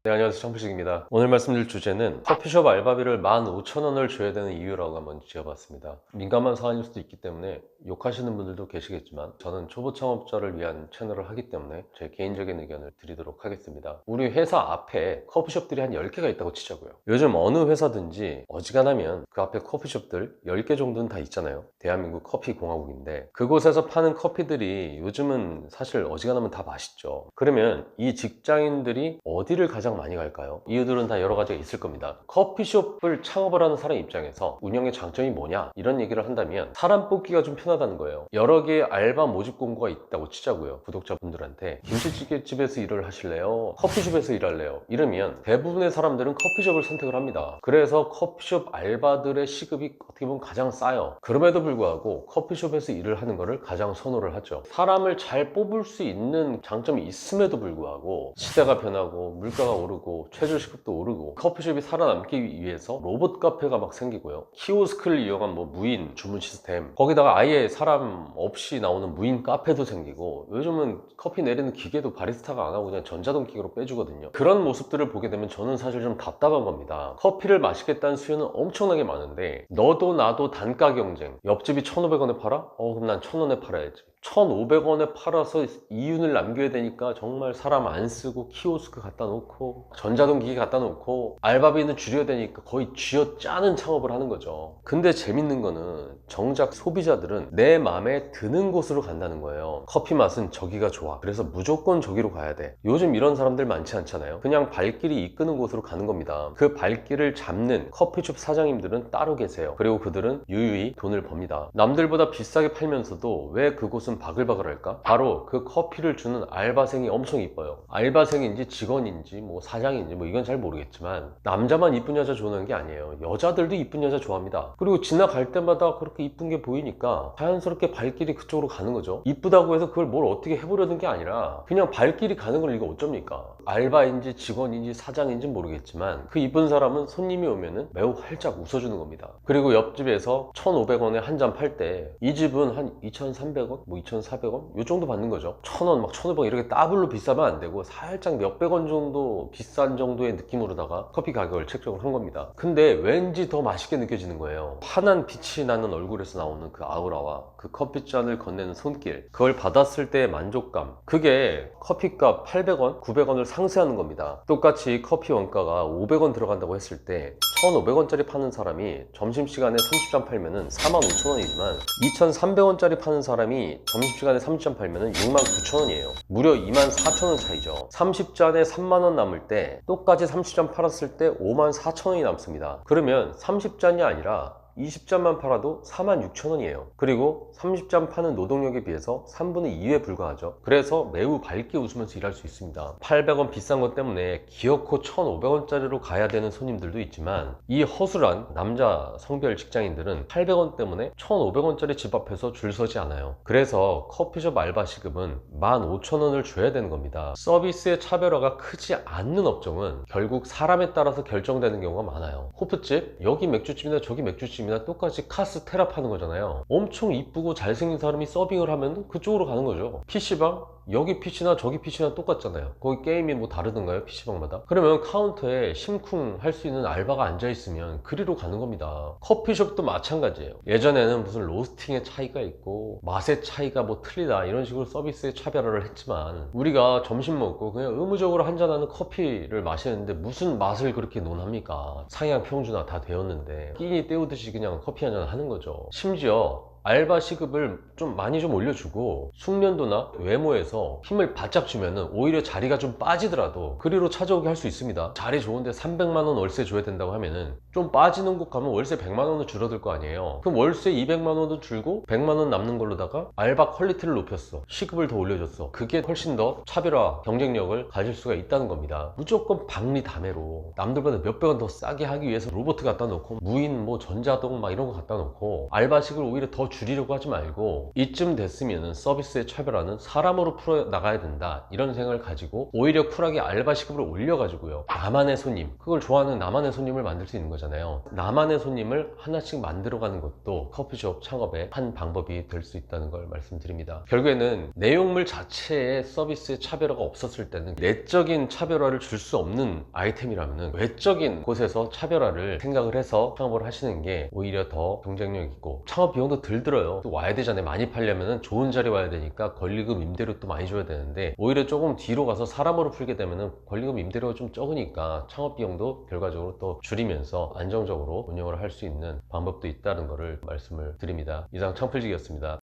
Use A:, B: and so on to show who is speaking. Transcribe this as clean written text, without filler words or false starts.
A: 네, 안녕하세요. 청피식입니다. 오늘 말씀드릴 주제는 커피숍 알바비를 15,000원을 줘야 되는 이유라고 한번 지어봤습니다. 민감한 사안일 수도 있기 때문에 욕하시는 분들도 계시겠지만 저는 초보 창업자를 위한 채널을 하기 때문에 제 개인적인 의견을 드리도록 하겠습니다. 우리 회사 앞에 커피숍들이 한 10개가 있다고 치자고요. 요즘 어느 회사든지 어지간하면 그 앞에 커피숍들 10개 정도는 다 있잖아요. 대한민국 커피 공화국인데 그곳에서 파는 커피들이 요즘은 사실 어지간하면 다 맛있죠. 그러면 이 직장인들이 어디를 가장 많이 갈까요? 이유들은 다 여러 가지가 있을 겁니다. 커피숍을 창업을 하는 사람 입장에서 운영의 장점이 뭐냐 이런 얘기를 한다면 사람 뽑기가 좀 편하다는 거예요. 여러 개의 알바 모집 공고가 있다고 치자고요. 구독자분들한테 김치찌개집에서 일을 하실래요? 커피숍에서 일할래요? 이러면 대부분의 사람들은 커피숍을 선택을 합니다. 그래서 커피숍 알바들의 시급이 어떻게 보면 가장 싸요. 그럼에도 불구하고 커피숍에서 일을 하는 것을 가장 선호를 하죠. 사람을 잘 뽑을 수 있는 장점이 있음에도 불구하고 시대가 변하고 물가가 오르고 최저시급도 오르고 커피숍이 살아남기 위해서 로봇 카페가 막 생기고요. 키오스크를 이용한 무인 주문 시스템, 거기다가 아예 사람 없이 나오는 무인 카페도 생기고, 요즘은 커피 내리는 기계도 바리스타가 안 하고 그냥 전자동 기계로 빼주거든요. 그런 모습들을 보게 되면 저는 사실 좀 답답한 겁니다. 커피를 마시겠다는 수요는 엄청나게 많은데 너도 나도 단가 경쟁, 옆집이 1,500원에 팔아? 그럼 난 1,000원에 팔아야지. 1,500원에 팔아서 이윤을 남겨야 되니까 정말 사람 안 쓰고 키오스크 갖다 놓고 전자동 기기 갖다 놓고 알바비는 줄여야 되니까 거의 쥐어짜는 창업을 하는 거죠. 근데 재밌는 거는 정작 소비자들은 내 마음에 드는 곳으로 간다는 거예요. 커피 맛은 저기가 좋아, 그래서 무조건 저기로 가야 돼. 요즘 이런 사람들 많지 않잖아요. 그냥 발길이 이끄는 곳으로 가는 겁니다. 그 발길을 잡는 커피숍 사장님들은 따로 계세요. 그리고 그들은 유유히 돈을 법니다. 남들보다 비싸게 팔면서도 왜 그곳은 바글바글할까? 바로 그 커피를 주는 알바생이 엄청 이뻐요. 알바생인지 직원인지 사장인지 이건 잘 모르겠지만 남자만 이쁜 여자 좋아하는 게 아니에요. 여자들도 이쁜 여자 좋아합니다. 그리고 지나갈 때마다 그렇게 이쁜 게 보이니까 자연스럽게 발길이 그쪽으로 가는 거죠. 이쁘다고 해서 그걸 뭘 어떻게 해보려는 게 아니라 그냥 발길이 가는 걸 이거 어쩝니까? 알바인지 직원인지 사장인지 모르겠지만 그 이쁜 사람은 손님이 오면은 매우 활짝 웃어주는 겁니다. 그리고 옆집에서 1,500원에 한 잔 팔 때 이 집은 한 2,300원? 2,400원? 요 정도 받는 거죠. 1,000원, 1,500원 이렇게 더블로 비싸면 안 되고 살짝 몇백 원 정도 비싼 정도의 느낌으로다가 커피 가격을 책정을 한 겁니다. 근데 왠지 더 맛있게 느껴지는 거예요. 환한 빛이 나는 얼굴에서 나오는 그 아우라와 그 커피잔을 건네는 손길, 그걸 받았을 때의 만족감, 그게 커피값 800원, 900원을 상쇄하는 겁니다. 똑같이 커피 원가가 500원 들어간다고 했을 때 1,500원짜리 파는 사람이 점심시간에 30잔 팔면은 45,000원이지만 2,300원짜리 파는 사람이 점심시간에 30잔 팔면은 69,000원이에요. 무려 24,000원 차이죠. 30잔에 3만원 남을 때 똑같이 30잔 팔았을 때 54,000원이 남습니다. 그러면 30잔이 아니라 20잔만 팔아도 46,000원이에요. 그리고 30잔 파는 노동력에 비해서 3분의 2에 불과하죠. 그래서 매우 밝게 웃으면서 일할 수 있습니다. 800원 비싼 것 때문에 기어코 1,500원짜리로 가야 되는 손님들도 있지만 이 허술한 남자 성별 직장인들은 800원 때문에 1,500원짜리 집 앞에서 줄 서지 않아요. 그래서 커피숍 알바 시급은 15,000원을 줘야 되는 겁니다. 서비스의 차별화가 크지 않는 업종은 결국 사람에 따라서 결정되는 경우가 많아요. 호프집, 여기 맥주집이나 저기 맥주집 똑같이 카스 테라피 하는 거잖아요. 엄청 이쁘고 잘생긴 사람이 서빙을 하면 그쪽으로 가는 거죠. PC방? 여기 PC나 저기 PC나 똑같잖아요. 거기 게임이 다르던가요? PC방마다? 그러면 카운터에 심쿵 할 수 있는 알바가 앉아있으면 그리로 가는 겁니다. 커피숍도 마찬가지예요. 예전에는 무슨 로스팅의 차이가 있고 맛의 차이가 틀리다 이런 식으로 서비스의 차별화를 했지만 우리가 점심 먹고 그냥 의무적으로 한잔하는 커피를 마시는데 무슨 맛을 그렇게 논합니까? 상향 평준화 다 되었는데 끼니 때우듯이 그냥 커피 한잔 하는 거죠. 심지어 알바 시급을 많이 올려주고 숙련도나 외모에서 힘을 바짝 주면은 오히려 자리가 좀 빠지더라도 그리로 찾아오게 할 수 있습니다. 자리 좋은데 300만원 월세 줘야 된다고 하면은 좀 빠지는 곳 가면 월세 100만원은 줄어들 거 아니에요. 그럼 월세 200만원도 줄고 100만원 남는 걸로다가 알바 퀄리티를 높였어, 시급을 더 올려줬어. 그게 훨씬 더 차별화 경쟁력을 가질 수가 있다는 겁니다. 무조건 박리담회로 남들보다 몇백 원 더 싸게 하기 위해서 로봇 갖다 놓고 무인 전자동 이런 거 갖다 놓고 알바식을 오히려 더 줄이려고 하지 말고 이쯤 됐으면 서비스의 차별화는 사람으로 풀어 나가야 된다, 이런 생각을 가지고 오히려 쿨하게 알바 시급을 올려가지고요, 나만의 손님, 그걸 좋아하는 나만의 손님을 만들 수 있는 거잖아요. 나만의 손님을 하나씩 만들어가는 것도 커피숍 창업의 한 방법이 될 수 있다는 걸 말씀드립니다. 결국에는 내용물 자체의 서비스의 차별화가 없었을 때는 내적인 차별화를 줄 수 없는 아이템이라면 외적인 곳에서 차별화를 생각을 해서 창업을 하시는 게 오히려 더 경쟁력 있고, 창업 비용도 덜 들어요. 또 와야 되잖아요. 많이 팔려면 좋은 자리 와야 되니까 권리금 임대료 또 많이 줘야 되는데, 오히려 조금 뒤로 가서 사람으로 풀게 되면 권리금 임대료가 좀 적으니까 창업 비용도 결과적으로 또 줄이면서 안정적으로 운영을 할 수 있는 방법도 있다는 것을 말씀을 드립니다. 이상 창필직이었습니다.